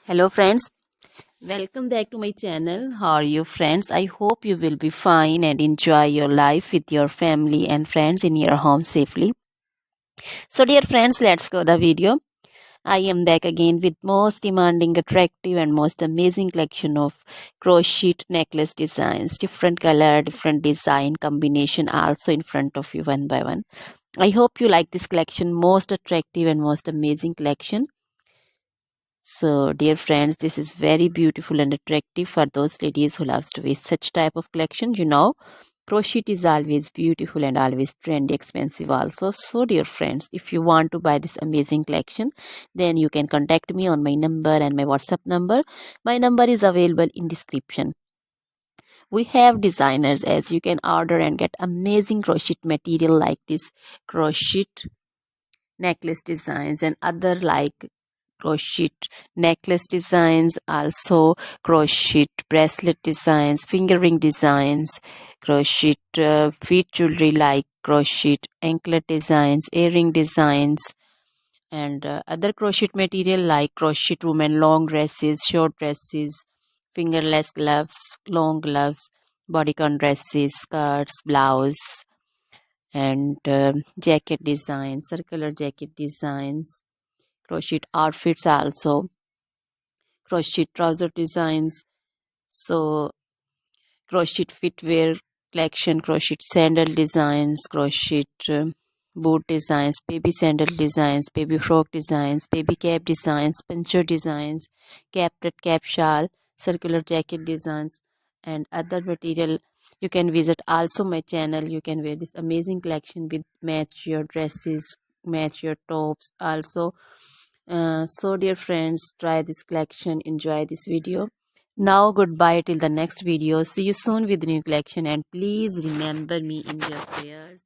Hello friends, welcome back to my channel. How are you friends? I hope you will be fine and enjoy your life with your family and friends in your home safely. So dear friends, let's go the video. I am back again with most demanding, attractive and most amazing collection of crochet necklace designs. Different color, different design combination also in front of you one by one. I hope you like this collection, most attractive and most amazing collection. So, dear friends, this is very beautiful and attractive for those ladies who loves to wear such type of collection. Crochet is always beautiful and always trendy, expensive also. So, dear friends, if you want to buy this amazing collection, then you can contact me on my number and my WhatsApp number. My number is available in description. We have designers as you can order and get amazing crochet material like this crochet necklace designs and other like crochet necklace designs, also crochet bracelet designs, finger ring designs, crochet feet jewelry like crochet anklet designs, earring designs, and other crochet material like crochet women long dresses, short dresses, fingerless gloves, long gloves, bodycon dresses, skirts, blouse, and jacket designs, circular jacket designs, crochet outfits also, crochet trouser designs, so crochet footwear collection, crochet sandal designs, crochet boot designs, baby sandal designs, baby frock designs, baby cap designs, pincher designs, cap cap shawl, circular jacket designs, and other material. You can visit also my channel. You can wear this amazing collection with match your dresses, match your tops also. So dear friends, try this collection, enjoy this video. Now goodbye till the next video. See you soon with new collection, and please remember me in your prayers.